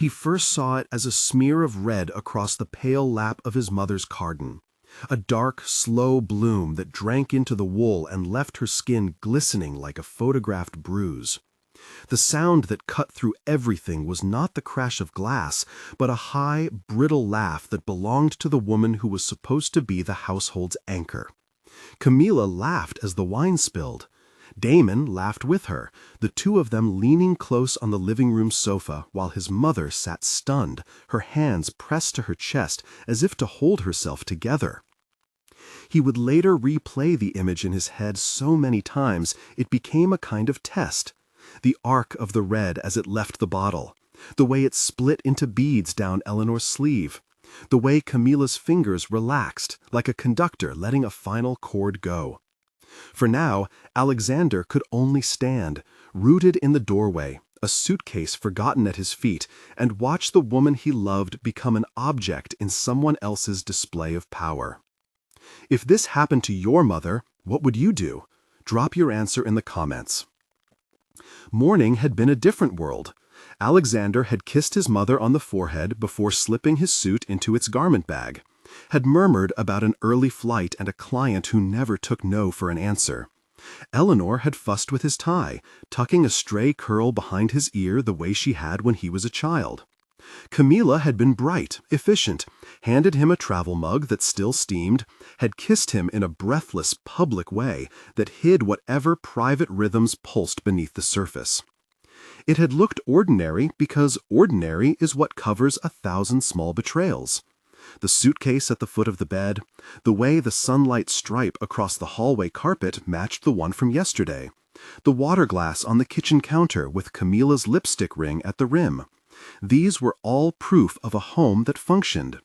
He first saw it as a smear of red across the pale lap of his mother's cardigan, a dark, slow bloom that drank into the wool and left her skin glistening like a photographed bruise. The sound that cut through everything was not the crash of glass, but a high, brittle laugh that belonged to the woman who was supposed to be the household's anchor. Camilla laughed as the wine spilled. Damon laughed with her, the two of them leaning close on the living room sofa while his mother sat stunned, her hands pressed to her chest as if to hold herself together. He would later replay the image in his head so many times it became a kind of test. The arc of the red as it left the bottle, the way it split into beads down Eleanor's sleeve, the way Camilla's fingers relaxed, like a conductor letting a final chord go. For now, Alexander could only stand, rooted in the doorway, a suitcase forgotten at his feet, and watch the woman he loved become an object in someone else's display of power. If this happened to your mother, what would you do? Drop your answer in the comments. Morning had been a different world. Alexander had kissed his mother on the forehead before slipping his suit into its garment bag, had murmured about an early flight and a client who never took no for an answer. Eleanor had fussed with his tie, tucking a stray curl behind his ear the way she had when he was a child. Camilla had been bright, efficient, handed him a travel mug that still steamed, had kissed him in a breathless, public way that hid whatever private rhythms pulsed beneath the surface. It had looked ordinary because ordinary is what covers 1,000 small betrayals. The suitcase at the foot of the bed, the way the sunlight stripe across the hallway carpet matched the one from yesterday, the water glass on the kitchen counter with Camilla's lipstick ring at the rim. These were all proof of a home that functioned.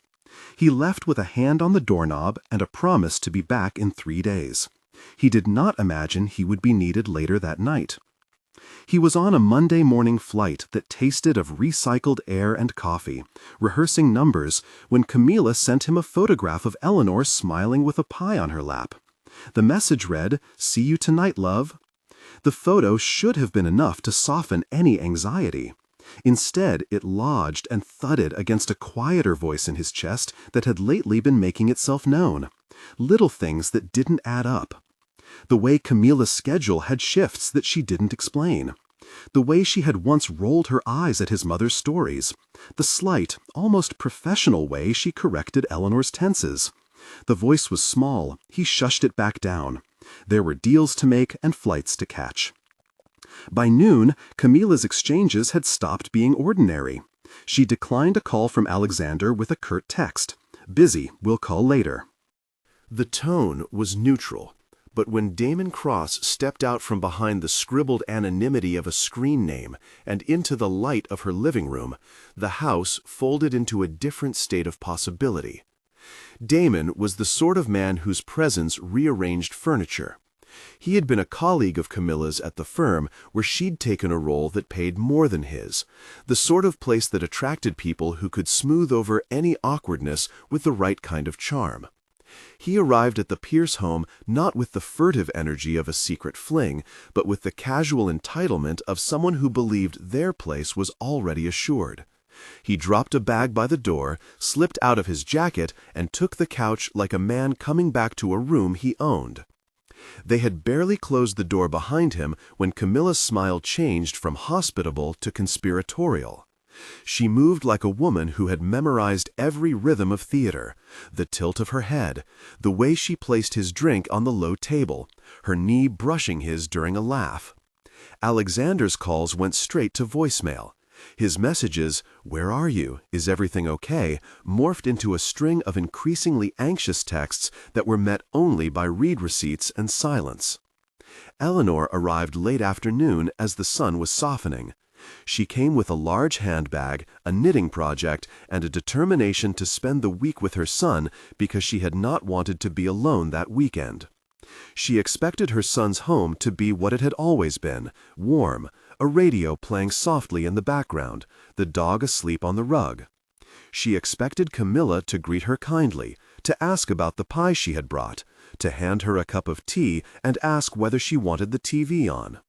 He left with a hand on the doorknob and a promise to be back in 3 days. He did not imagine he would be needed later that night. He was on a Monday morning flight that tasted of recycled air and coffee, rehearsing numbers, when Camilla sent him a photograph of Eleanor smiling with a pie on her lap. The message read, "See you tonight, love." The photo should have been enough to soften any anxiety. Instead, it lodged and thudded against a quieter voice in his chest that had lately been making itself known. Little things that didn't add up. The way Camilla's schedule had shifts that she didn't explain. The way she had once rolled her eyes at his mother's stories. The slight, almost professional way she corrected Eleanor's tenses. The voice was small. He shushed it back down. There were deals to make and flights to catch. By noon, Camilla's exchanges had stopped being ordinary. She declined a call from Alexander with a curt text. "Busy, we'll call later." The tone was neutral, but when Damon Cross stepped out from behind the scribbled anonymity of a screen name and into the light of her living room, the house folded into a different state of possibility. Damon was the sort of man whose presence rearranged furniture. He had been a colleague of Camilla's at the firm where she'd taken a role that paid more than his, the sort of place that attracted people who could smooth over any awkwardness with the right kind of charm. He arrived at the Pierce home not with the furtive energy of a secret fling, but with the casual entitlement of someone who believed their place was already assured. He dropped a bag by the door, slipped out of his jacket, and took the couch like a man coming back to a room he owned. They had barely closed the door behind him when Camilla's smile changed from hospitable to conspiratorial. She moved like a woman who had memorized every rhythm of theater, the tilt of her head, the way she placed his drink on the low table, her knee brushing his during a laugh. Alexander's calls went straight to voicemail. His messages, "Where are you? Is everything okay?" morphed into a string of increasingly anxious texts that were met only by read receipts and silence. Eleanor arrived late afternoon as the sun was softening. She came with a large handbag, a knitting project, and a determination to spend the week with her son because she had not wanted to be alone that weekend. She expected her son's home to be what it had always been, warm, a radio playing softly in the background, the dog asleep on the rug. She expected Camilla to greet her kindly, to ask about the pie she had brought, to hand her a cup of tea and ask whether she wanted the TV on.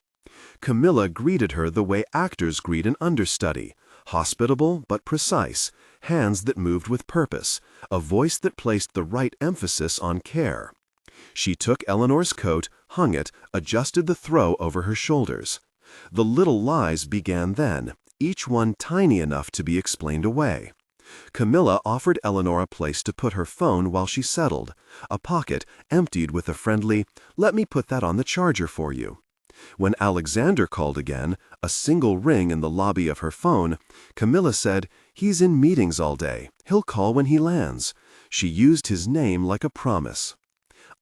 Camilla greeted her the way actors greet an understudy, Hospitable but precise, hands that moved with purpose, a voice that placed the right emphasis on care. She took Eleanor's coat, hung it, adjusted the throw over her shoulders. The little lies began then, each one tiny enough to be explained away. Camilla offered Eleanor a place to put her phone while she settled, a pocket emptied with a friendly, "Let me put that on the charger for you." When Alexander called again, a single ring in the lobby of her phone, Camilla said, "He's in meetings all day. He'll call when he lands." She used his name like a promise.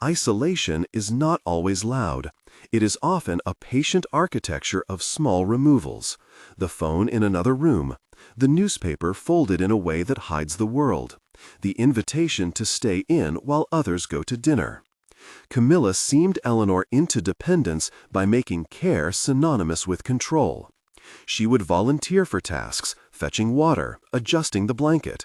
Isolation is not always loud. It is often a patient architecture of small removals. The phone in another room, the newspaper folded in a way that hides the world, the invitation to stay in while others go to dinner. Camilla seemed Eleanor into dependence by making care synonymous with control. She would volunteer for tasks, fetching water, adjusting the blanket.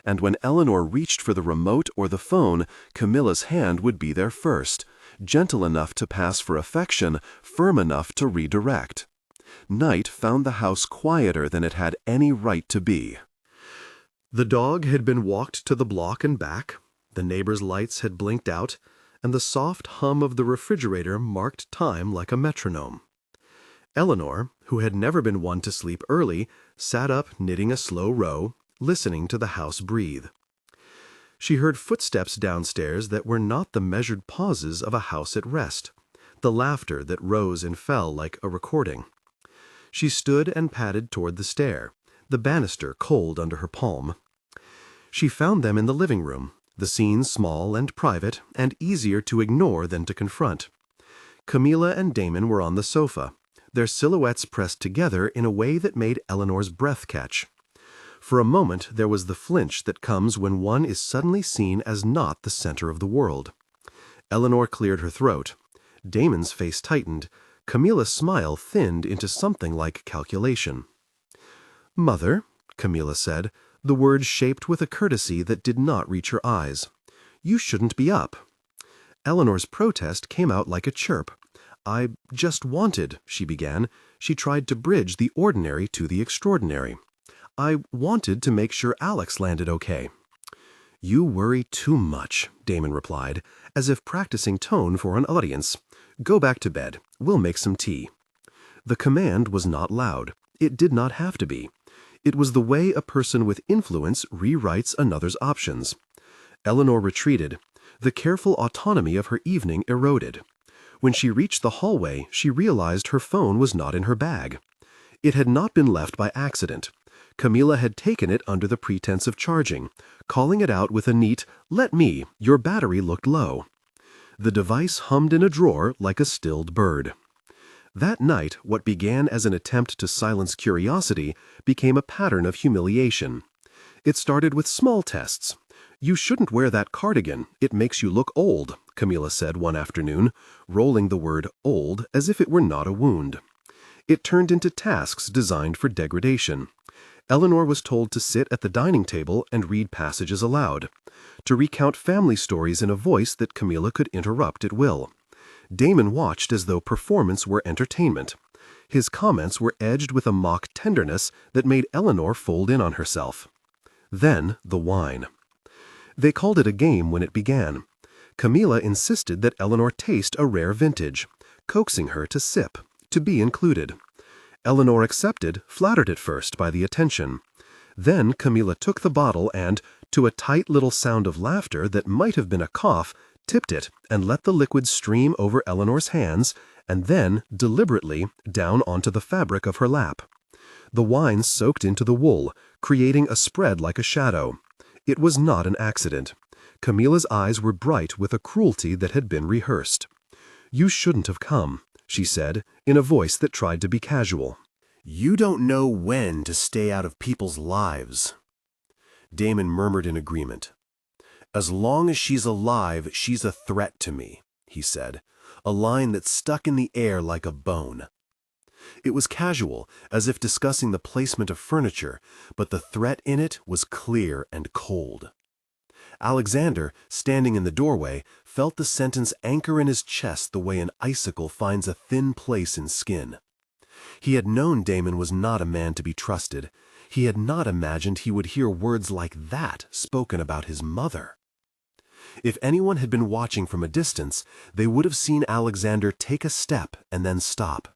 And when Eleanor reached for the remote or the phone, Camilla's hand would be there first, gentle enough to pass for affection, firm enough to redirect. Night found the house quieter than it had any right to be. The dog had been walked to the block and back, the neighbor's lights had blinked out, and the soft hum of the refrigerator marked time like a metronome. Eleanor, who had never been one to sleep early, sat up knitting a slow row, listening to the house breathe. She heard footsteps downstairs that were not the measured pauses of a house at rest, the laughter that rose and fell like a recording. She stood and padded toward the stair, the banister cold under her palm. She found them in the living room, the scene small and private and easier to ignore than to confront. Camilla and Damon were on the sofa, their silhouettes pressed together in a way that made Eleanor's breath catch. For a moment there was the flinch that comes when one is suddenly seen as not the center of the world. Eleanor cleared her throat. Damon's face tightened. Camilla's smile thinned into something like calculation. "Mother," Camilla said, the words shaped with a courtesy that did not reach her eyes. "You shouldn't be up." Eleanor's protest came out like a chirp. "I just wanted," she began. She tried to bridge the ordinary to the extraordinary. "I wanted to make sure Alex landed okay." "You worry too much," Damon replied, as if practicing tone for an audience. "Go back to bed. We'll make some tea." The command was not loud. It did not have to be. It was the way a person with influence rewrites another's options. Eleanor retreated. The careful autonomy of her evening eroded. When she reached the hallway, she realized her phone was not in her bag. It had not been left by accident. Camilla had taken it under the pretense of charging, calling it out with a neat, "Let me, your battery looked low." The device hummed in a drawer like a stilled bird. That night, what began as an attempt to silence curiosity became a pattern of humiliation. It started with small tests. "You shouldn't wear that cardigan. It makes you look old," Camilla said one afternoon, rolling the word old as if it were not a wound. It turned into tasks designed for degradation. Eleanor was told to sit at the dining table and read passages aloud, to recount family stories in a voice that Camilla could interrupt at will. Damon watched as though performance were entertainment. His comments were edged with a mock tenderness that made Eleanor fold in on herself. Then the wine. They called it a game when it began. Camilla insisted that Eleanor taste a rare vintage, coaxing her to sip, to be included. Eleanor accepted, flattered at first by the attention. Then Camilla took the bottle and, to a tight little sound of laughter that might have been a cough, tipped it and let the liquid stream over Eleanor's hands and then, deliberately, down onto the fabric of her lap. The wine soaked into the wool, creating a spread like a shadow. It was not an accident. Camilla's eyes were bright with a cruelty that had been rehearsed. "You shouldn't have come," she said, in a voice that tried to be casual. "You don't know when to stay out of people's lives." Damon murmured in agreement. "As long as she's alive, she's a threat to me," he said, a line that stuck in the air like a bone. It was casual, as if discussing the placement of furniture, but the threat in it was clear and cold. Alexander, standing in the doorway, felt the sentence anchor in his chest the way an icicle finds a thin place in skin. He had known Damon was not a man to be trusted. He had not imagined he would hear words like that spoken about his mother. If anyone had been watching from a distance, they would have seen Alexander take a step and then stop.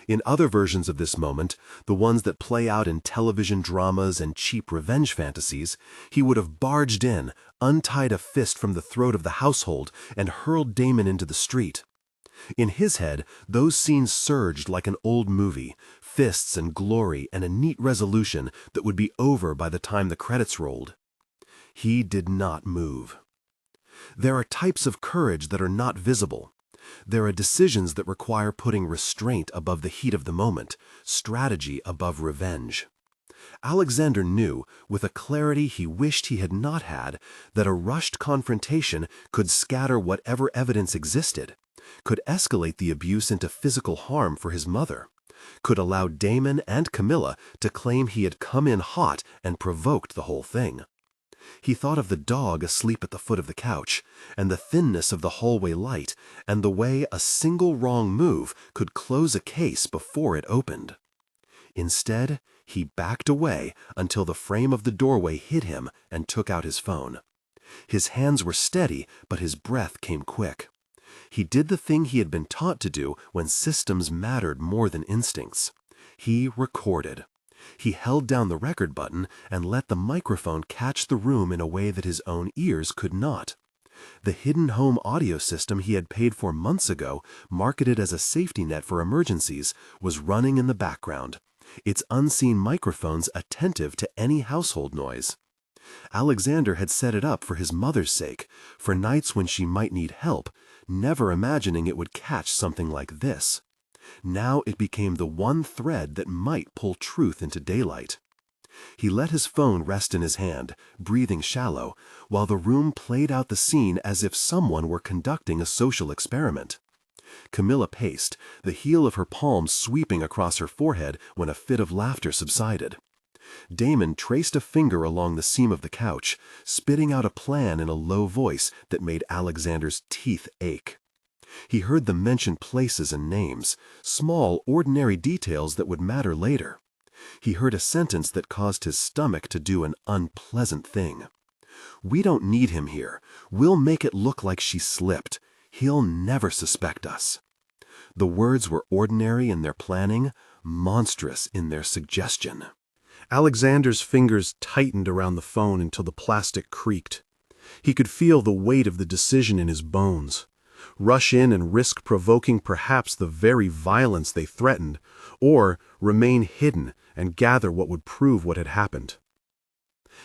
In other versions of this moment, the ones that play out in television dramas and cheap revenge fantasies, he would have barged in, untied a fist from the throat of the household, and hurled Damon into the street. In his head, those scenes surged like an old movie, fists and glory and a neat resolution that would be over by the time the credits rolled. He did not move. There are types of courage that are not visible. There are decisions that require putting restraint above the heat of the moment, strategy above revenge. Alexander knew, with a clarity he wished he had not had, that a rushed confrontation could scatter whatever evidence existed, could escalate the abuse into physical harm for his mother, could allow Damon and Camilla to claim he had come in hot and provoked the whole thing. He thought of the dog asleep at the foot of the couch, and the thinness of the hallway light, and the way a single wrong move could close a case before it opened. Instead, he backed away until the frame of the doorway hid him and took out his phone. His hands were steady, but his breath came quick. He did the thing he had been taught to do when systems mattered more than instincts. He recorded. He held down the record button and let the microphone catch the room in a way that his own ears could not. The hidden home audio system he had paid for months ago, marketed as a safety net for emergencies, was running in the background, its unseen microphones attentive to any household noise. Alexander had set it up for his mother's sake, for nights when she might need help, never imagining it would catch something like this. Now it became the one thread that might pull truth into daylight. He let his phone rest in his hand, breathing shallow, while the room played out the scene as if someone were conducting a social experiment. Camilla paced, the heel of her palm sweeping across her forehead when a fit of laughter subsided. Damon traced a finger along the seam of the couch, spitting out a plan in a low voice that made Alexander's teeth ache. He heard them mention places and names, small, ordinary details that would matter later. He heard a sentence that caused his stomach to do an unpleasant thing. "We don't need him here. We'll make it look like she slipped. He'll never suspect us." The words were ordinary in their planning, monstrous in their suggestion. Alexander's fingers tightened around the phone until the plastic creaked. He could feel the weight of the decision in his bones. Rush in and risk provoking perhaps the very violence they threatened, or remain hidden and gather what would prove what had happened.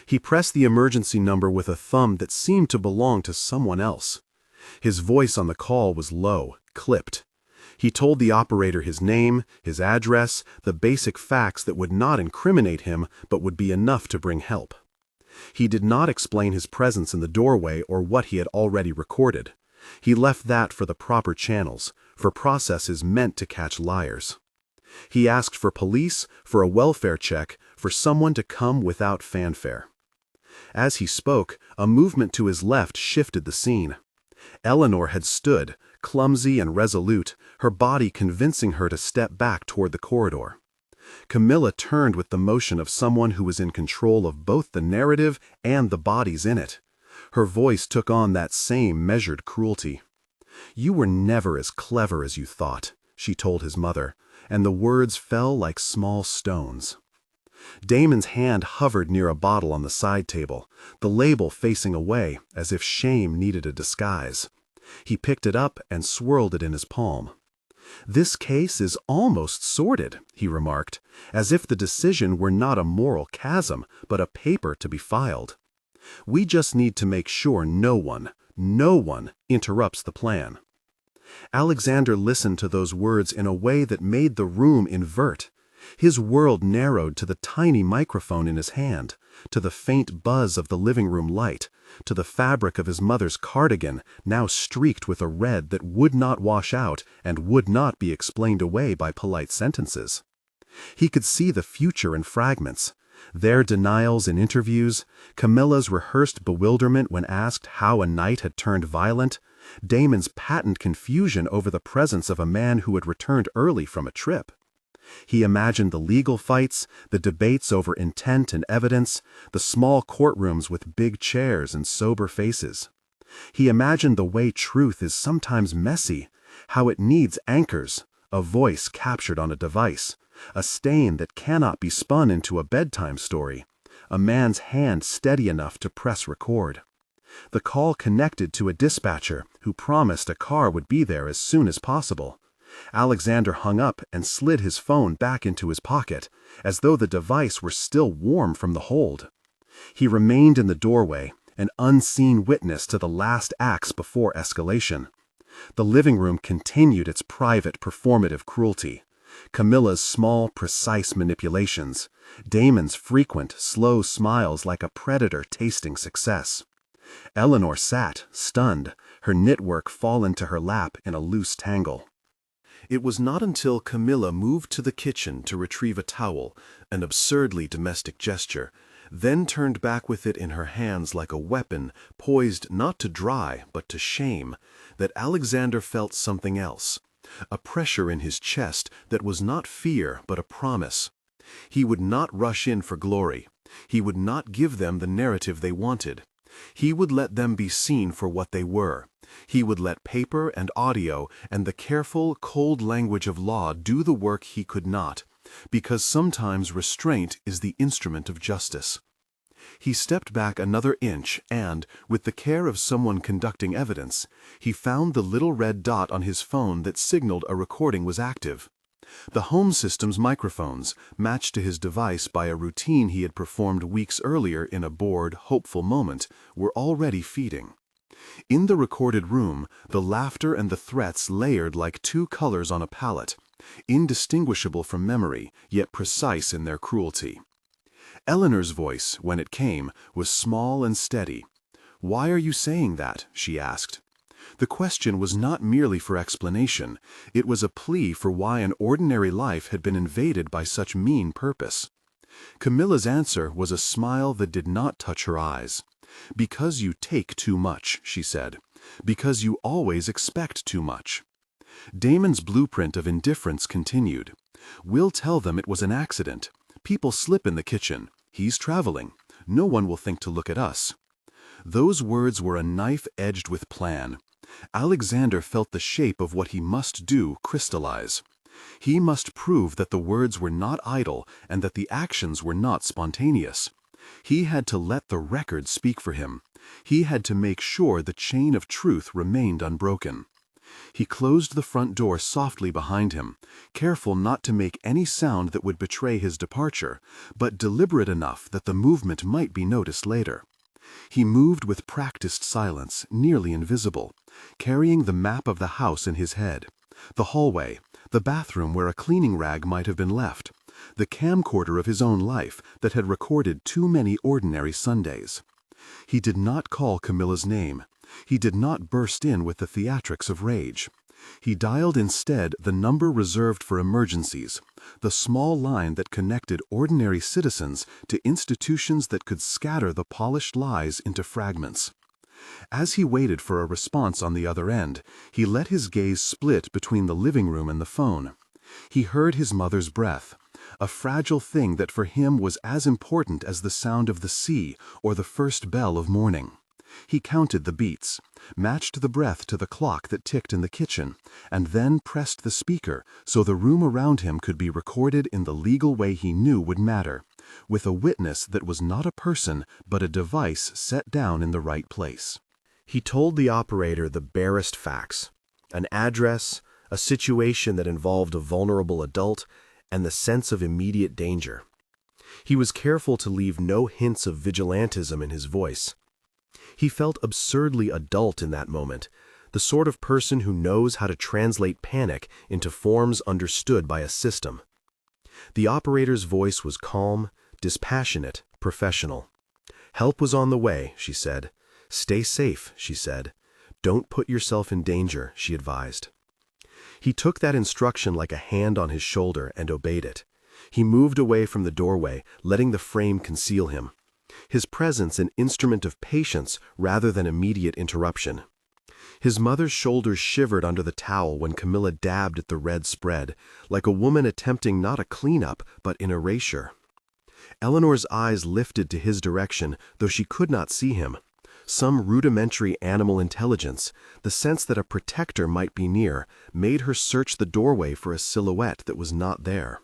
He pressed the emergency number with a thumb that seemed to belong to someone else. His voice on the call was low, clipped. He told the operator his name, his address, the basic facts that would not incriminate him but would be enough to bring help. He did not explain his presence in the doorway or what he had already recorded. He left that for the proper channels, for processes meant to catch liars. He asked for police, for a welfare check, for someone to come without fanfare. As he spoke, a movement to his left shifted the scene. Eleanor had stood, clumsy and resolute, her body convincing her to step back toward the corridor. Camilla turned with the motion of someone who was in control of both the narrative and the bodies in it. Her voice took on that same measured cruelty. "You were never as clever as you thought," she told his mother, and the words fell like small stones. Damon's hand hovered near a bottle on the side table, the label facing away, as if shame needed a disguise. He picked it up and swirled it in his palm. "This case is almost sordid," he remarked, as if the decision were not a moral chasm, but a paper to be filed. "We just need to make sure no one interrupts the plan." Alexander listened to those words in a way that made the room invert. His world narrowed to the tiny microphone in his hand, to the faint buzz of the living room light, to the fabric of his mother's cardigan, now streaked with a red that would not wash out and would not be explained away by polite sentences. He could see the future in fragments, their denials in interviews, Camilla's rehearsed bewilderment when asked how a night had turned violent, Damon's patent confusion over the presence of a man who had returned early from a trip. He imagined the legal fights, the debates over intent and evidence, the small courtrooms with big chairs and sober faces. He imagined the way truth is sometimes messy, how it needs anchors, a voice captured on a device, a stain that cannot be spun into a bedtime story, a man's hand steady enough to press record. The call connected to a dispatcher who promised a car would be there as soon as possible. Alexander hung up and slid his phone back into his pocket, as though the device were still warm from the hold. He remained in the doorway, an unseen witness to the last acts before escalation. The living room continued its private, performative cruelty. Camilla's small, precise manipulations. Damon's frequent, slow smiles like a predator tasting success. Eleanor sat, stunned, her knitwork fallen to her lap in a loose tangle. It was not until Camilla moved to the kitchen to retrieve a towel, an absurdly domestic gesture, then turned back with it in her hands like a weapon poised not to dry but to shame, that Alexander felt something else, a pressure in his chest that was not fear but a promise. He would not rush in for glory. He would not give them the narrative they wanted. He would let them be seen for what they were. He would let paper and audio and the careful, cold language of law do the work he could not, because sometimes restraint is the instrument of justice. He stepped back another inch and, with the care of someone conducting evidence, he found the little red dot on his phone that signaled a recording was active. The home system's microphones, matched to his device by a routine he had performed weeks earlier in a bored, hopeful moment, were already feeding. In the recorded room, the laughter and the threats layered like two colors on a palette, indistinguishable from memory, yet precise in their cruelty. Eleanor's voice, when it came, was small and steady. "Why are you saying that?" she asked. The question was not merely for explanation, it was a plea for why an ordinary life had been invaded by such mean purpose. Camilla's answer was a smile that did not touch her eyes. "Because you take too much," she said. "Because you always expect too much." Damon's blueprint of indifference continued. "We'll tell them it was an accident. People slip in the kitchen. He's traveling. No one will think to look at us." Those words were a knife edged with plan. Alexander felt the shape of what he must do crystallize. He must prove that the words were not idle and that the actions were not spontaneous. He had to let the record speak for him. He had to make sure the chain of truth remained unbroken. He closed the front door softly behind him, careful not to make any sound that would betray his departure, but deliberate enough that the movement might be noticed later. He moved with practiced silence, nearly invisible, carrying the map of the house in his head, the hallway, the bathroom where a cleaning rag might have been left, the camcorder of his own life that had recorded too many ordinary Sundays. He did not call Camilla's name. He did not burst in with the theatrics of rage. He dialed instead the number reserved for emergencies, the small line that connected ordinary citizens to institutions that could scatter the polished lies into fragments. As he waited for a response on the other end, he let his gaze split between the living room and the phone. He heard his mother's breath, a fragile thing that for him was as important as the sound of the sea or the first bell of morning. He counted the beats, matched the breath to the clock that ticked in the kitchen, and then pressed the speaker so the room around him could be recorded in the legal way he knew would matter, with a witness that was not a person but a device set down in the right place. He told the operator the barest facts, an address, a situation that involved a vulnerable adult, and the sense of immediate danger. He was careful to leave no hints of vigilantism in his voice. He felt absurdly adult in that moment, the sort of person who knows how to translate panic into forms understood by a system. The operator's voice was calm, dispassionate, professional. "Help was on the way," she said. "Stay safe," she said. "Don't put yourself in danger," she advised. He took that instruction like a hand on his shoulder and obeyed it. He moved away from the doorway, letting the frame conceal him. His presence an instrument of patience rather than immediate interruption. His mother's shoulders shivered under the towel when Camilla dabbed at the red spread, like a woman attempting not a cleanup, but an erasure. Eleanor's eyes lifted to his direction, though she could not see him. Some rudimentary animal intelligence, the sense that a protector might be near, made her search the doorway for a silhouette that was not there.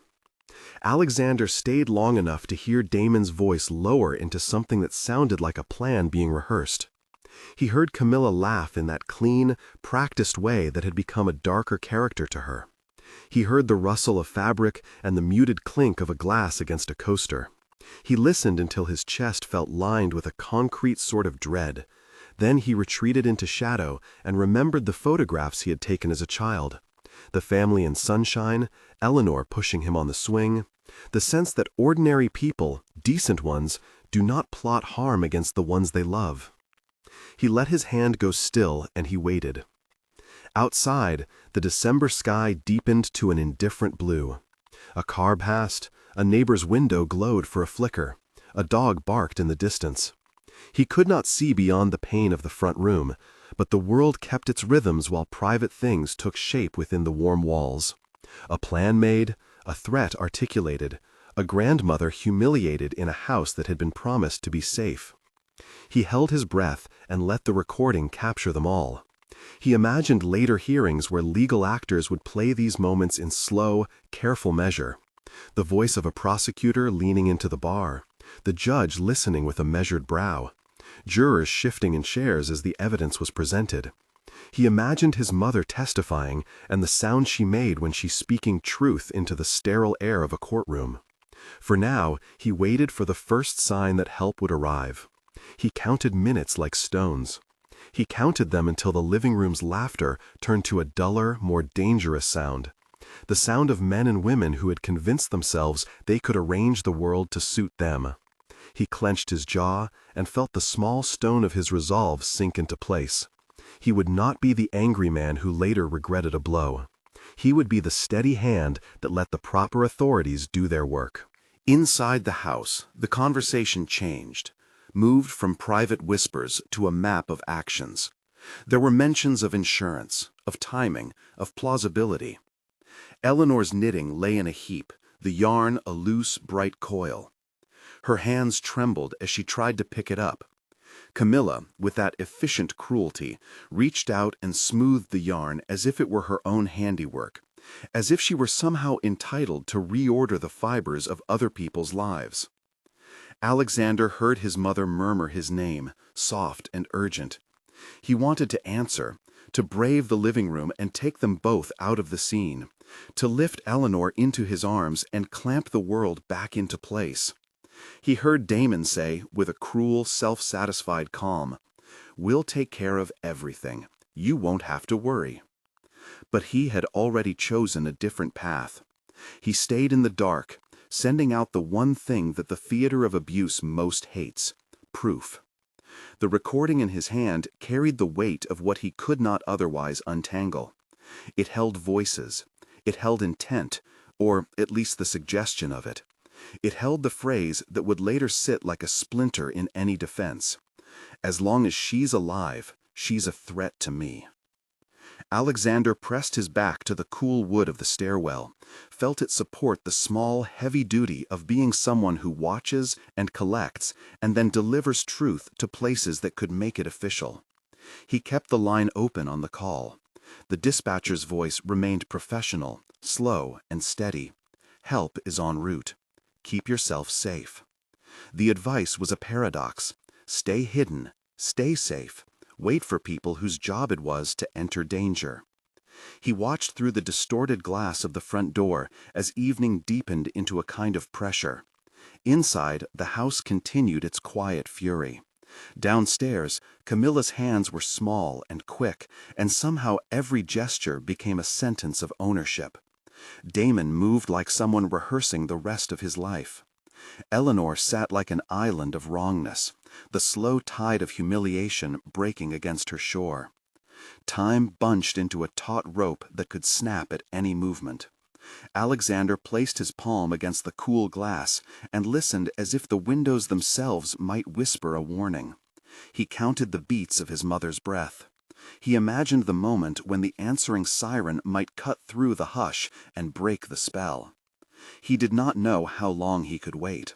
Alexander stayed long enough to hear Damon's voice lower into something that sounded like a plan being rehearsed. He heard Camilla laugh in that clean, practiced way that had become a darker character to her. He heard the rustle of fabric and the muted clink of a glass against a coaster. He listened until his chest felt lined with a concrete sort of dread. Then he retreated into shadow and remembered the photographs he had taken as a child. The family in sunshine, Eleanor pushing him on the swing, the sense that ordinary people, decent ones, do not plot harm against the ones they love. He let his hand go still and he waited. Outside, the December sky deepened to an indifferent blue. A car passed, a neighbor's window glowed for a flicker, a dog barked in the distance. He could not see beyond the pane of the front room, but the world kept its rhythms while private things took shape within the warm walls. A plan made, a threat articulated, a grandmother humiliated in a house that had been promised to be safe. He held his breath and let the recording capture them all. He imagined later hearings where legal actors would play these moments in slow, careful measure. The voice of a prosecutor leaning into the bar, the judge listening with a measured brow, jurors shifting in chairs as the evidence was presented. He imagined his mother testifying and the sound she made when she speaking truth into the sterile air of a courtroom. For now, he waited for the first sign that help would arrive. He counted minutes like stones. He counted them until the living room's laughter turned to a duller, more dangerous sound. The sound of men and women who had convinced themselves they could arrange the world to suit them. He clenched his jaw and felt the small stone of his resolve sink into place. He would not be the angry man who later regretted a blow. He would be the steady hand that let the proper authorities do their work. Inside the house, the conversation changed, moved from private whispers to a map of actions. There were mentions of insurance, of timing, of plausibility. Eleanor's knitting lay in a heap, the yarn a loose, bright coil. Her hands trembled as she tried to pick it up. Camilla, with that efficient cruelty, reached out and smoothed the yarn as if it were her own handiwork, as if she were somehow entitled to reorder the fibers of other people's lives. Alexander heard his mother murmur his name, soft and urgent. He wanted to answer, to brave the living room and take them both out of the scene, to lift Eleanor into his arms and clamp the world back into place. He heard Damon say, with a cruel, self-satisfied calm, "We'll take care of everything. You won't have to worry." But he had already chosen a different path. He stayed in the dark, sending out the one thing that the theater of abuse most hates: proof. The recording in his hand carried the weight of what he could not otherwise untangle. It held voices. It held intent, or at least the suggestion of it. It held the phrase that would later sit like a splinter in any defense. "As long as she's alive, she's a threat to me." Alexander pressed his back to the cool wood of the stairwell, felt it support the small, heavy duty of being someone who watches and collects and then delivers truth to places that could make it official. He kept the line open on the call. The dispatcher's voice remained professional, slow, and steady. "Help is en route. Keep yourself safe." The advice was a paradox. Stay hidden, stay safe, wait for people whose job it was to enter danger. He watched through the distorted glass of the front door as evening deepened into a kind of pressure. Inside, the house continued its quiet fury. Downstairs, Camilla's hands were small and quick, and somehow every gesture became a sentence of ownership. Damon moved like someone rehearsing the rest of his life. Eleanor sat like an island of wrongness, the slow tide of humiliation breaking against her shore. Time bunched into a taut rope that could snap at any movement. Alexander placed his palm against the cool glass and listened as if the windows themselves might whisper a warning. He counted the beats of his mother's breath. He imagined the moment when the answering siren might cut through the hush and break the spell. He did not know how long he could wait.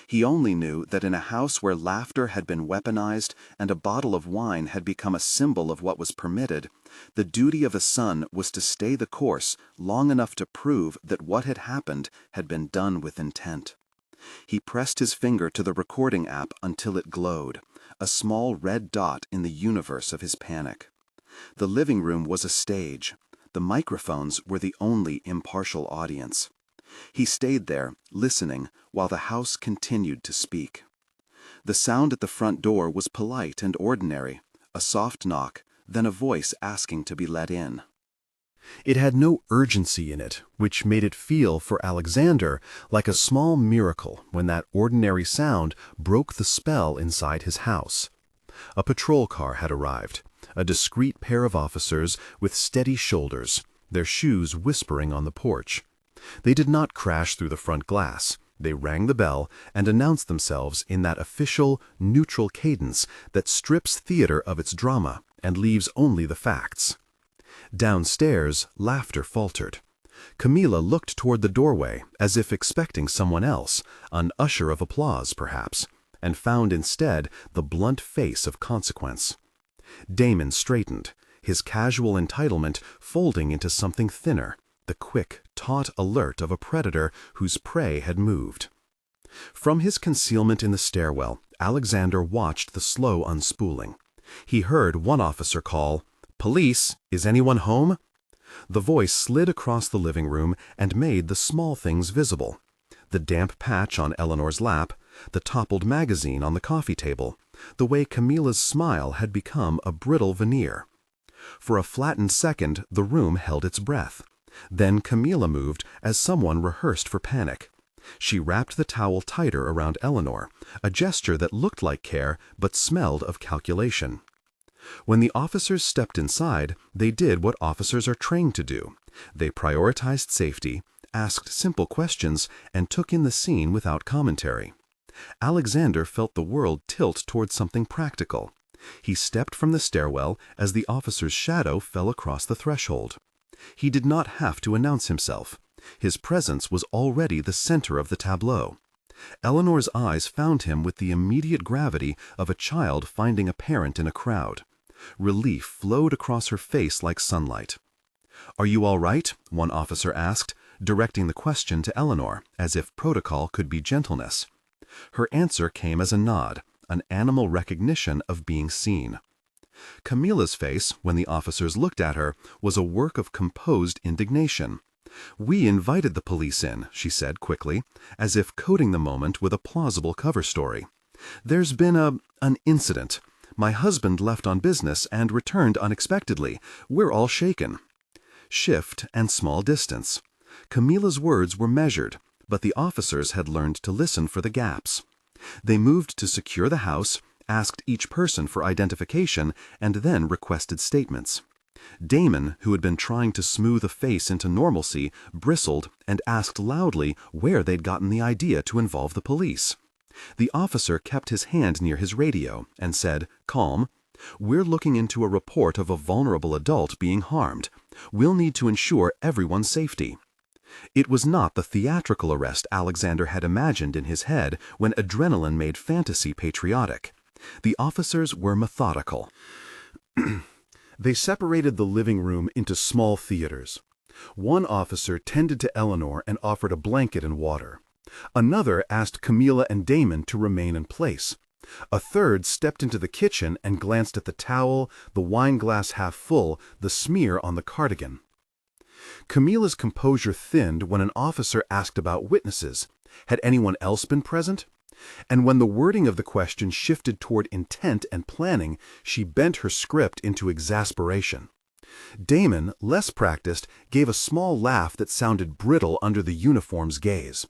He only knew that in a house where laughter had been weaponized and a bottle of wine had become a symbol of what was permitted, the duty of a son was to stay the course long enough to prove that what had happened had been done with intent. He pressed his finger to the recording app until it glowed, a small red dot in the universe of his panic. The living room was a stage. The microphones were the only impartial audience. He stayed there, listening, while the house continued to speak. The sound at the front door was polite and ordinary, a soft knock, then a voice asking to be let in. It had no urgency in it, which made it feel for Alexander like a small miracle when that ordinary sound broke the spell inside his house. A patrol car had arrived, a discreet pair of officers with steady shoulders, their shoes whispering on the porch. They did not crash through the front glass. They rang the bell and announced themselves in that official, neutral cadence that strips theater of its drama and leaves only the facts. Downstairs, laughter faltered. Camilla looked toward the doorway as if expecting someone else, an usher of applause perhaps, and found instead the blunt face of consequence. Damon straightened, his casual entitlement folding into something thinner, the quick, taut alert of a predator whose prey had moved. From his concealment in the stairwell, Alexander watched the slow unspooling. He heard one officer call, "Police, is anyone home?" The voice slid across the living room and made the small things visible. The damp patch on Eleanor's lap, the toppled magazine on the coffee table, the way Camilla's smile had become a brittle veneer. For a flattened second, the room held its breath. Then Camilla moved as someone rehearsed for panic. She wrapped the towel tighter around Eleanor, a gesture that looked like care but smelled of calculation. When the officers stepped inside, they did what officers are trained to do. They prioritized safety, asked simple questions, and took in the scene without commentary. Alexander felt the world tilt toward something practical. He stepped from the stairwell as the officer's shadow fell across the threshold. He did not have to announce himself. His presence was already the center of the tableau. Eleanor's eyes found him with the immediate gravity of a child finding a parent in a crowd. Relief flowed across her face like sunlight. "Are you all right?" one officer asked, directing the question to Eleanor, as if protocol could be gentleness. Her answer came as a nod, an animal recognition of being seen. Camilla's face, when the officers looked at her, was a work of composed indignation. "We invited the police in," she said quickly, as if coding the moment with a plausible cover story. "There's been an incident. My husband left on business and returned unexpectedly. We're all shaken." Shift and small distance. Camilla's words were measured, but the officers had learned to listen for the gaps. They moved to secure the house, asked each person for identification, and then requested statements. Damon, who had been trying to smooth a face into normalcy, bristled and asked loudly where they'd gotten the idea to involve the police. The officer kept his hand near his radio and said, "Calm. We're looking into a report of a vulnerable adult being harmed. We'll need to ensure everyone's safety." It was not the theatrical arrest Alexander had imagined in his head when adrenaline made fantasy patriotic. The officers were methodical. They separated the living room into small theaters. One officer tended to Eleanor and offered a blanket and water. Another asked Camilla and Damon to remain in place. A third stepped into the kitchen and glanced at the towel, the wine glass half full, the smear on the cardigan. Camilla's composure thinned when an officer asked about witnesses. Had anyone else been present? And when the wording of the question shifted toward intent and planning, she bent her script into exasperation. Damon, less practiced, gave a small laugh that sounded brittle under the uniform's gaze.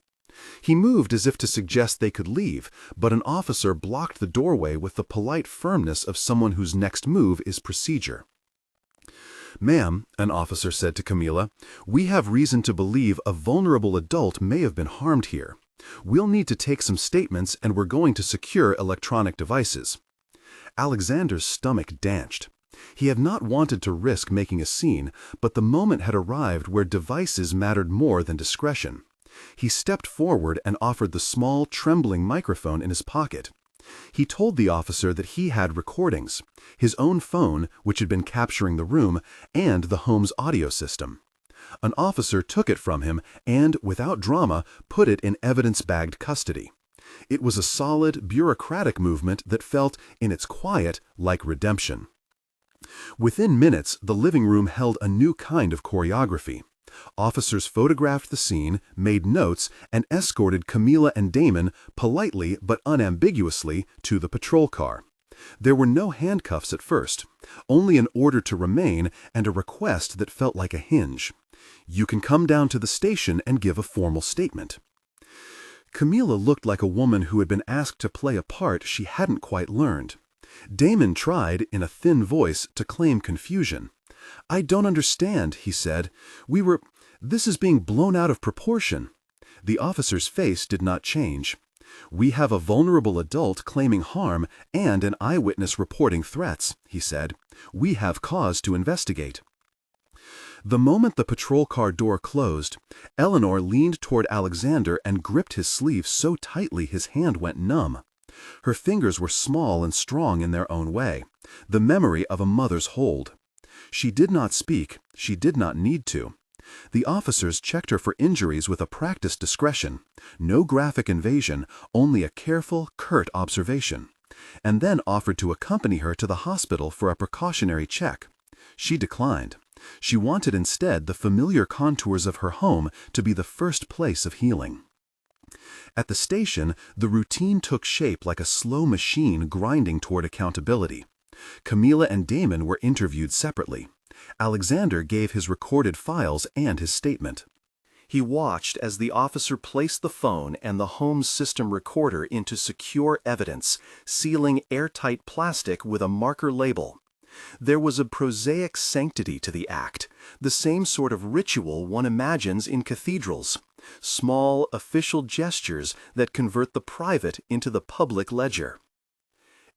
He moved as if to suggest they could leave, but an officer blocked the doorway with the polite firmness of someone whose next move is procedure. "Ma'am," an officer said to Camilla, "we have reason to believe a vulnerable adult may have been harmed here. We'll need to take some statements and we're going to secure electronic devices." Alexander's stomach danched. He had not wanted to risk making a scene, but the moment had arrived where devices mattered more than discretion. He stepped forward and offered the small, trembling microphone in his pocket. He told the officer that he had recordings, his own phone, which had been capturing the room, and the home's audio system. An officer took it from him and, without drama, put it in evidence-bagged custody. It was a solid, bureaucratic movement that felt, in its quiet, like redemption. Within minutes, the living room held a new kind of choreography. Officers photographed the scene, made notes, and escorted Camilla and Damon, politely but unambiguously, to the patrol car. There were no handcuffs at first, only an order to remain and a request that felt like a hinge. "You can come down to the station and give a formal statement." Camilla looked like a woman who had been asked to play a part she hadn't quite learned. Damon tried, in a thin voice, to claim confusion. "I don't understand," he said. This is being blown out of proportion." The officer's face did not change. "We have a vulnerable adult claiming harm and an eyewitness reporting threats," he said. "We have cause to investigate." The moment the patrol car door closed, Eleanor leaned toward Alexander and gripped his sleeve so tightly his hand went numb. Her fingers were small and strong in their own way, the memory of a mother's hold. She did not speak, she did not need to. The officers checked her for injuries with a practiced discretion, no graphic invasion, only a careful, curt observation, and then offered to accompany her to the hospital for a precautionary check. She declined. She wanted instead the familiar contours of her home to be the first place of healing. At the station, the routine took shape like a slow machine grinding toward accountability. Camilla and Damon were interviewed separately. Alexander gave his recorded files and his statement. He watched as the officer placed the phone and the home system recorder into secure evidence, sealing airtight plastic with a marker label. There was a prosaic sanctity to the act, the same sort of ritual one imagines in cathedrals. Small, official gestures that convert the private into the public ledger.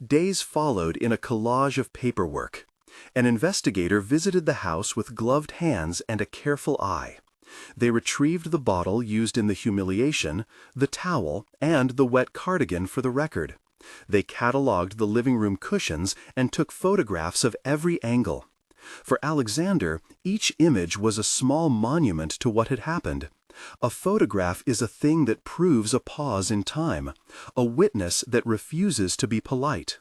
Days followed in a collage of paperwork. An investigator visited the house with gloved hands and a careful eye. They retrieved the bottle used in the humiliation, the towel, and the wet cardigan for the record. They catalogued the living room cushions and took photographs of every angle. For Alexander, each image was a small monument to what had happened. A photograph is a thing that proves a pause in time, a witness that refuses to be polite.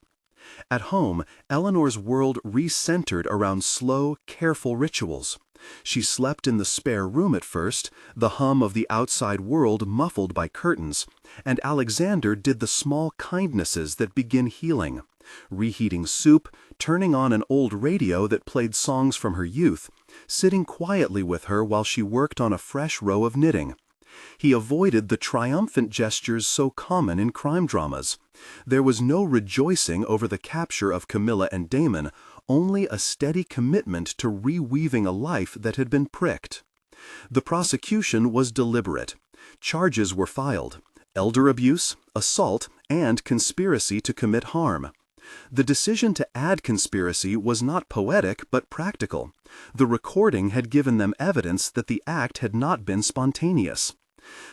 At home, Eleanor's world recentered around slow, careful rituals. She slept in the spare room at first, the hum of the outside world muffled by curtains, and Alexander did the small kindnesses that begin healing, reheating soup, turning on an old radio that played songs from her youth, sitting quietly with her while she worked on a fresh row of knitting. He avoided the triumphant gestures so common in crime dramas. There was no rejoicing over the capture of Camilla and Damon, only a steady commitment to reweaving a life that had been pricked. The prosecution was deliberate. Charges were filed: elder abuse, assault, and conspiracy to commit harm. The decision to add conspiracy was not poetic but practical. The recording had given them evidence that the act had not been spontaneous.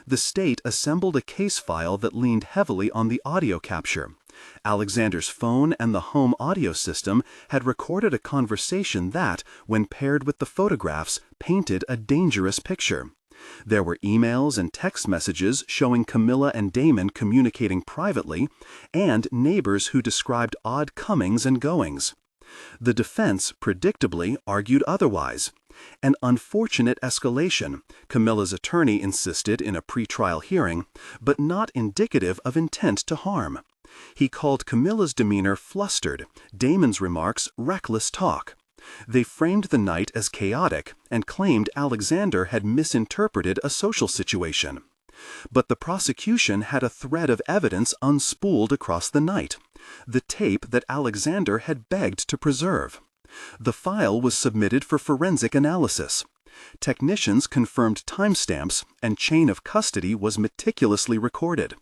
The state assembled a case file that leaned heavily on the audio capture. Alexander's phone and the home audio system had recorded a conversation that, when paired with the photographs, painted a dangerous picture. There were emails and text messages showing Camilla and Damon communicating privately, and neighbors who described odd comings and goings. The defense, predictably, argued otherwise. An unfortunate escalation, Camilla's attorney insisted in a pretrial hearing, but not indicative of intent to harm. He called Camilla's demeanor flustered, Damon's remarks reckless talk. They framed the night as chaotic and claimed Alexander had misinterpreted a social situation. But the prosecution had a thread of evidence unspooled across the night, the tape that Alexander had begged to preserve. The file was submitted for forensic analysis. Technicians confirmed timestamps, and chain of custody was meticulously recorded.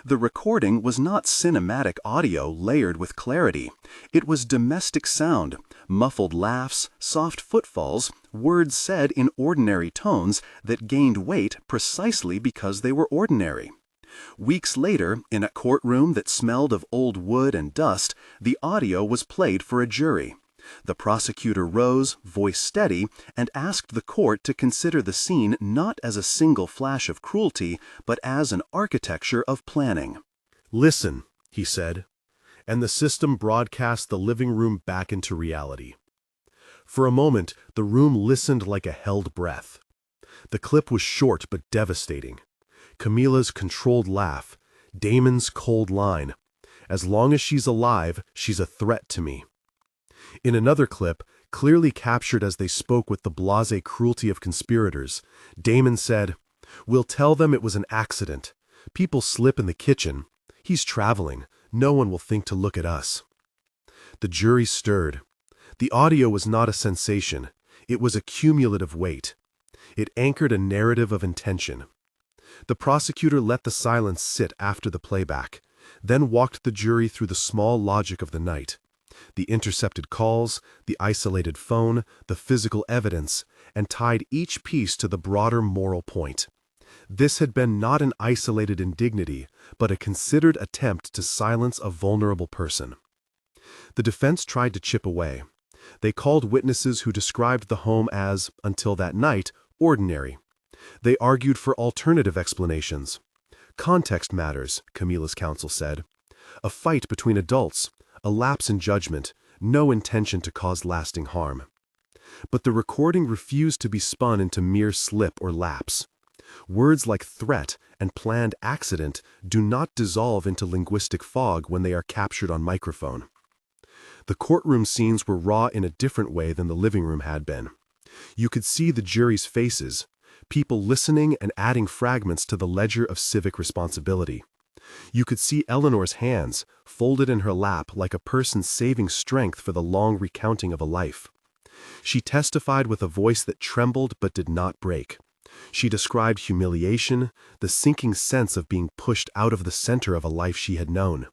The recording was not cinematic audio layered with clarity. It was domestic sound, muffled laughs, soft footfalls, words said in ordinary tones that gained weight precisely because they were ordinary. Weeks later, in a courtroom that smelled of old wood and dust, the audio was played for a jury. The prosecutor rose, voice steady, and asked the court to consider the scene not as a single flash of cruelty, but as an architecture of planning. "Listen," he said, and the system broadcast the living room back into reality. For a moment, the room listened like a held breath. The clip was short but devastating. Camilla's controlled laugh, Damon's cold line, "As long as she's alive, she's a threat to me." In another clip, clearly captured as they spoke with the blasé cruelty of conspirators, Damon said, "We'll tell them it was an accident. People slip in the kitchen. He's traveling. No one will think to look at us." The jury stirred. The audio was not a sensation. It was a cumulative weight. It anchored a narrative of intention. The prosecutor let the silence sit after the playback, then walked the jury through the small logic of the night. The intercepted calls, the isolated phone, the physical evidence, and tied each piece to the broader moral point. This had been not an isolated indignity, but a considered attempt to silence a vulnerable person. The defense tried to chip away. They called witnesses who described the home as, until that night, ordinary. They argued for alternative explanations. "Context matters," Camilla's counsel said. "A fight between adults, a lapse in judgment, no intention to cause lasting harm." But the recording refused to be spun into mere slip or lapse. Words like threat and planned accident do not dissolve into linguistic fog when they are captured on microphone. The courtroom scenes were raw in a different way than the living room had been. You could see the jury's faces, people listening and adding fragments to the ledger of civic responsibility. You could see Eleanor's hands, folded in her lap like a person saving strength for the long recounting of a life. She testified with a voice that trembled but did not break. She described humiliation, the sinking sense of being pushed out of the center of a life she had known.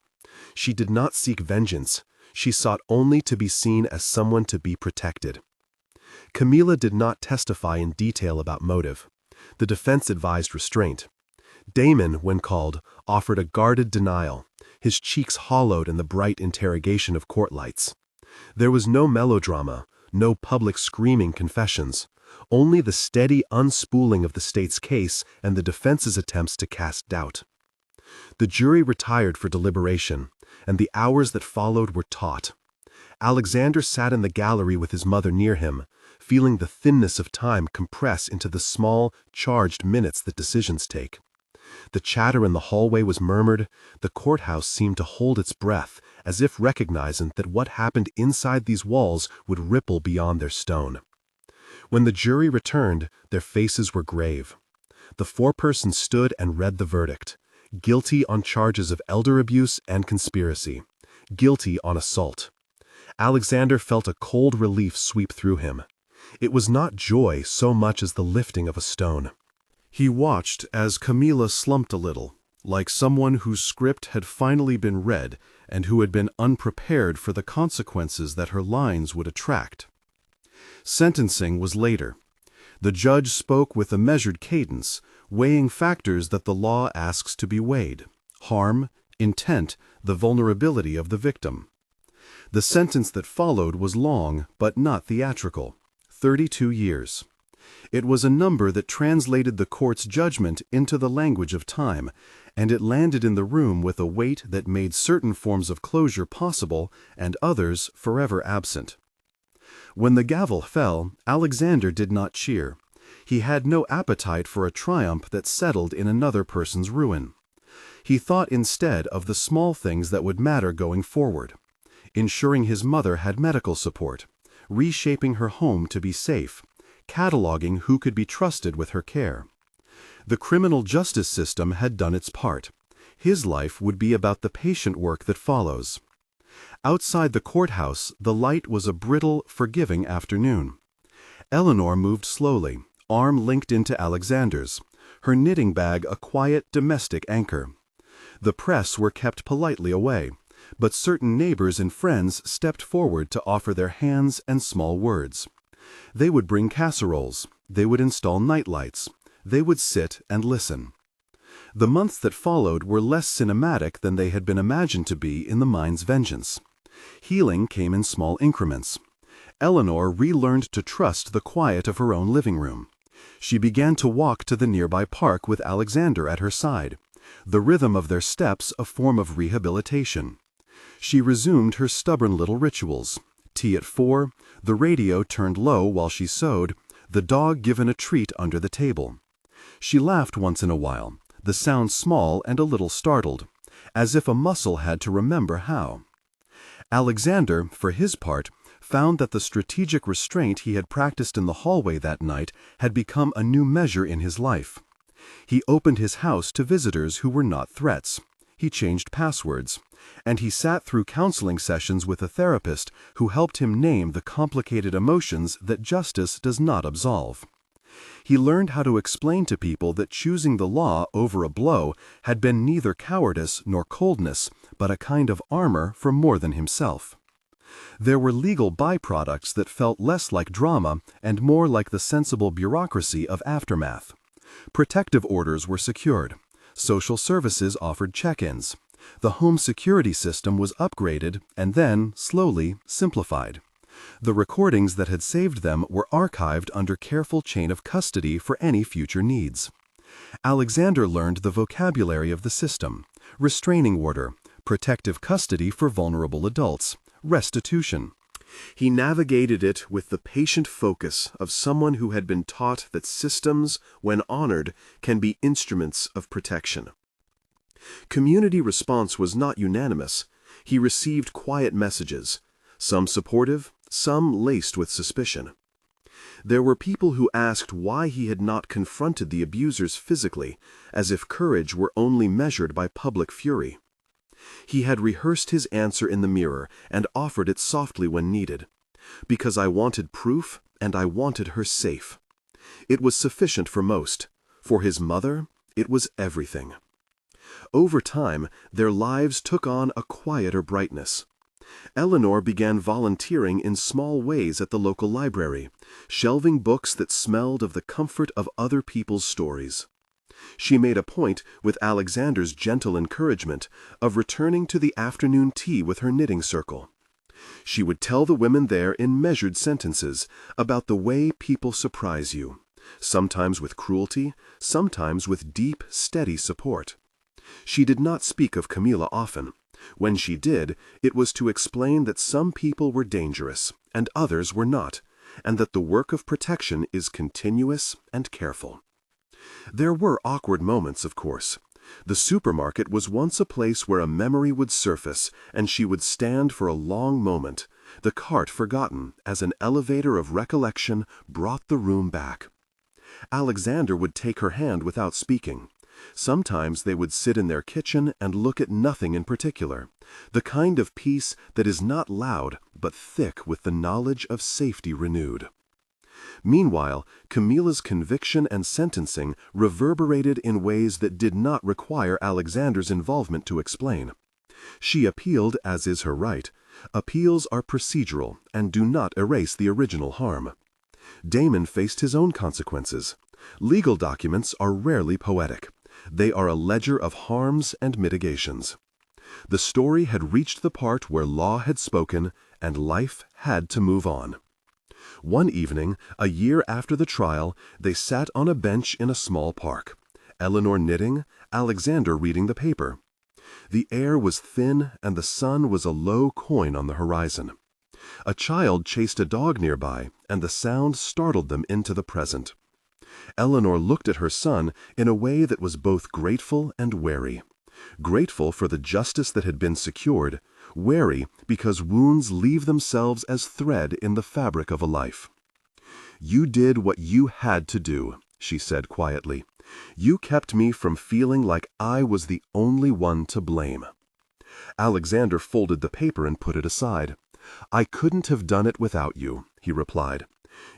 She did not seek vengeance. She sought only to be seen as someone to be protected. Camilla did not testify in detail about motive. The defense advised restraint. Damon, when called, offered a guarded denial, his cheeks hollowed in the bright interrogation of court lights. There was no melodrama, no public screaming confessions, only the steady unspooling of the state's case and the defense's attempts to cast doubt. The jury retired for deliberation, and the hours that followed were taut. Alexander sat in the gallery with his mother near him, feeling the thinness of time compress into the small, charged minutes that decisions take. The chatter in the hallway was murmured. The courthouse seemed to hold its breath, as if recognizing that what happened inside these walls would ripple beyond their stone. When the jury returned, their faces were grave. The foreperson stood and read the verdict. Guilty on charges of elder abuse and conspiracy. Guilty on assault. Alexander felt a cold relief sweep through him. It was not joy so much as the lifting of a stone. He watched as Camilla slumped a little, like someone whose script had finally been read and who had been unprepared for the consequences that her lines would attract. Sentencing was later. The judge spoke with a measured cadence, weighing factors that the law asks to be weighed: harm, intent, the vulnerability of the victim. The sentence that followed was long, but not theatrical: 32 years. It was a number that translated the court's judgment into the language of time, and it landed in the room with a weight that made certain forms of closure possible and others forever absent. When the gavel fell, Alexander did not cheer. He had no appetite for a triumph that settled in another person's ruin. He thought instead of the small things that would matter going forward: ensuring his mother had medical support, reshaping her home to be safe, cataloging who could be trusted with her care. The criminal justice system had done its part. His life would be about the patient work that follows. Outside the courthouse, the light was a brittle, forgiving afternoon. Eleanor moved slowly, arm linked into Alexander's, her knitting bag a quiet, domestic anchor. The press were kept politely away, but certain neighbors and friends stepped forward to offer their hands and small words. They would bring casseroles, they would install nightlights, they would sit and listen. The months that followed were less cinematic than they had been imagined to be in the mind's vengeance. Healing came in small increments. Eleanor relearned to trust the quiet of her own living room. She began to walk to the nearby park with Alexander at her side, the rhythm of their steps a form of rehabilitation. She resumed her stubborn little rituals: tea at 4, the radio turned low while she sewed, the dog given a treat under the table. She laughed once in a while, the sound small and a little startled, as if a muscle had to remember how. Alexander, for his part, found that the strategic restraint he had practiced in the hallway that night had become a new measure in his life. He opened his house to visitors who were not threats. He changed passwords, and he sat through counseling sessions with a therapist who helped him name the complicated emotions that justice does not absolve. He learned how to explain to people that choosing the law over a blow had been neither cowardice nor coldness, but a kind of armor for more than himself. There were legal byproducts that felt less like drama and more like the sensible bureaucracy of aftermath. Protective orders were secured. Social services offered check-ins. The home security system was upgraded and then, slowly, simplified. The recordings that had saved them were archived under careful chain of custody for any future needs. Alexander learned the vocabulary of the system: restraining order, protective custody for vulnerable adults, restitution. He navigated it with the patient focus of someone who had been taught that systems, when honored, can be instruments of protection. Community response was not unanimous. He received quiet messages, some supportive, some laced with suspicion. There were people who asked why he had not confronted the abusers physically, as if courage were only measured by public fury. He had rehearsed his answer in the mirror and offered it softly when needed. Because I wanted proof, and I wanted her safe. It was sufficient for most. For his mother, it was everything. Over time, their lives took on a quieter brightness. Eleanor began volunteering in small ways at the local library, shelving books that smelled of the comfort of other people's stories. She made a point, with Alexander's gentle encouragement, of returning to the afternoon tea with her knitting circle. She would tell the women there in measured sentences about the way people surprise you, sometimes with cruelty, sometimes with deep, steady support. She did not speak of Camilla often. When she did, it was to explain that some people were dangerous, and others were not, and that the work of protection is continuous and careful. There were awkward moments, of course. The supermarket was once a place where a memory would surface, and she would stand for a long moment, the cart forgotten as an elevator of recollection brought the room back. Alexander would take her hand without speaking. Sometimes they would sit in their kitchen and look at nothing in particular, the kind of peace that is not loud but thick with the knowledge of safety renewed. Meanwhile, Camilla's conviction and sentencing reverberated in ways that did not require Alexander's involvement to explain. She appealed, as is her right. Appeals are procedural and do not erase the original harm. Damon faced his own consequences. Legal documents are rarely poetic. They are a ledger of harms and mitigations. The story had reached the part where law had spoken and life had to move on. One evening, a year after the trial, they sat on a bench in a small park. Eleanor knitting, Alexander reading the paper. The air was thin and the sun was a low coin on the horizon. A child chased a dog nearby, and the sound startled them into the present. Eleanor looked at her son in a way that was both grateful and wary. Grateful for the justice that had been secured, wary because wounds leave themselves as thread in the fabric of a life. "You did what you had to do," she said quietly. "You kept me from feeling like I was the only one to blame." Alexander folded the paper and put it aside. "I couldn't have done it without you," he replied.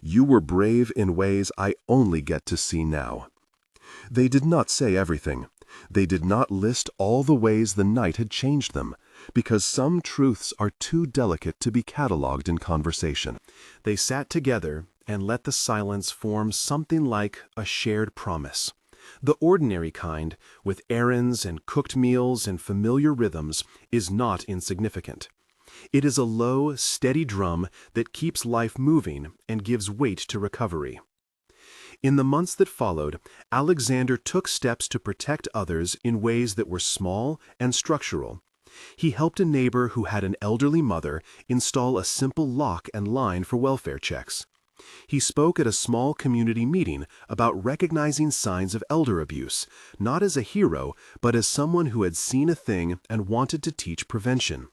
"You were brave in ways I only get to see now." They did not say everything. They did not list all the ways the night had changed them, because some truths are too delicate to be catalogued in conversation. They sat together and let the silence form something like a shared promise. The ordinary kind, with errands and cooked meals and familiar rhythms, is not insignificant. It is a low, steady drum that keeps life moving and gives weight to recovery. In the months that followed, Alexander took steps to protect others in ways that were small and structural. He helped a neighbor who had an elderly mother install a simple lock and line for welfare checks. He spoke at a small community meeting about recognizing signs of elder abuse, not as a hero, but as someone who had seen a thing and wanted to teach prevention.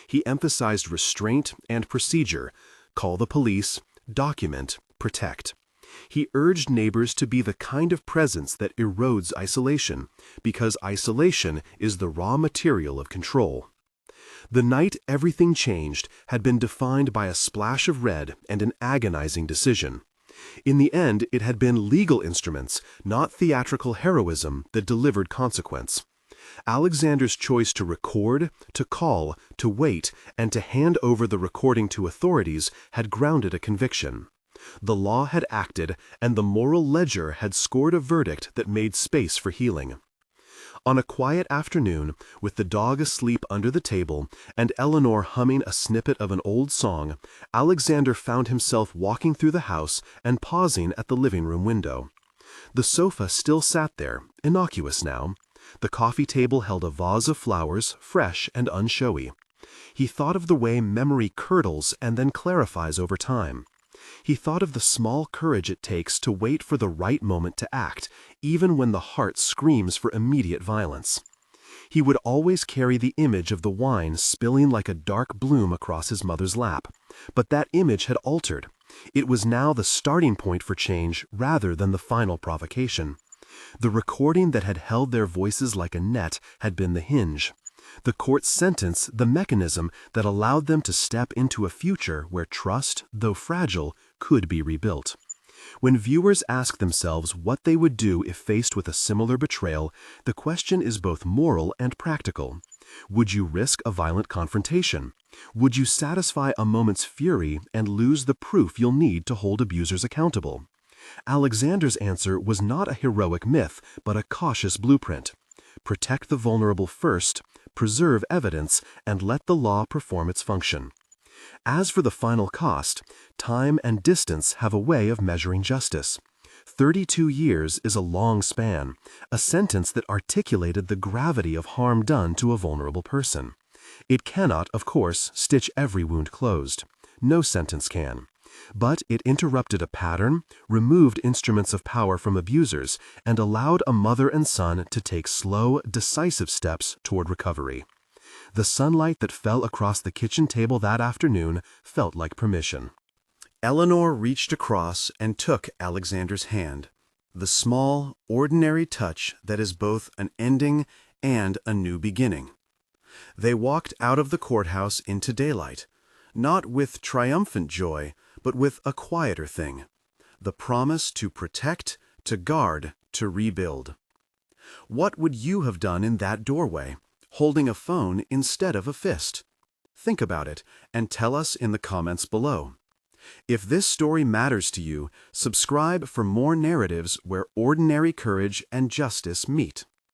He emphasized restraint and procedure: call the police, document, protect. He urged neighbors to be the kind of presence that erodes isolation, because isolation is the raw material of control. The night everything changed had been defined by a splash of red and an agonizing decision. In the end, it had been legal instruments, not theatrical heroism, that delivered consequence. Alexander's choice to record, to call, to wait, and to hand over the recording to authorities had grounded a conviction. The law had acted, and the moral ledger had scored a verdict that made space for healing. On a quiet afternoon, with the dog asleep under the table and Eleanor humming a snippet of an old song, Alexander found himself walking through the house and pausing at the living room window. The sofa still sat there, innocuous now. The coffee table held a vase of flowers, fresh and unshowy. He thought of the way memory curdles and then clarifies over time. He thought of the small courage it takes to wait for the right moment to act, even when the heart screams for immediate violence. He would always carry the image of the wine spilling like a dark bloom across his mother's lap, but that image had altered. It was now the starting point for change rather than the final provocation. The recording that had held their voices like a net had been the hinge. The court's sentence, the mechanism that allowed them to step into a future where trust, though fragile, could be rebuilt. When viewers ask themselves what they would do if faced with a similar betrayal, the question is both moral and practical. Would you risk a violent confrontation? Would you satisfy a moment's fury and lose the proof you'll need to hold abusers accountable? Alexander's answer was not a heroic myth, but a cautious blueprint. Protect the vulnerable first, preserve evidence, and let the law perform its function. As for the final cost, time and distance have a way of measuring justice. 32 years is a long span, a sentence that articulated the gravity of harm done to a vulnerable person. It cannot, of course, stitch every wound closed. No sentence can. But it interrupted a pattern, removed instruments of power from abusers, and allowed a mother and son to take slow, decisive steps toward recovery. The sunlight that fell across the kitchen table that afternoon felt like permission. Eleanor reached across and took Alexander's hand, the small, ordinary touch that is both an ending and a new beginning. They walked out of the courthouse into daylight, not with triumphant joy, but with a quieter thing: the promise to protect, to guard, to rebuild. What would you have done in that doorway, holding a phone instead of a fist? Think about it and tell us in the comments below. If this story matters to you, subscribe for more narratives where ordinary courage and justice meet.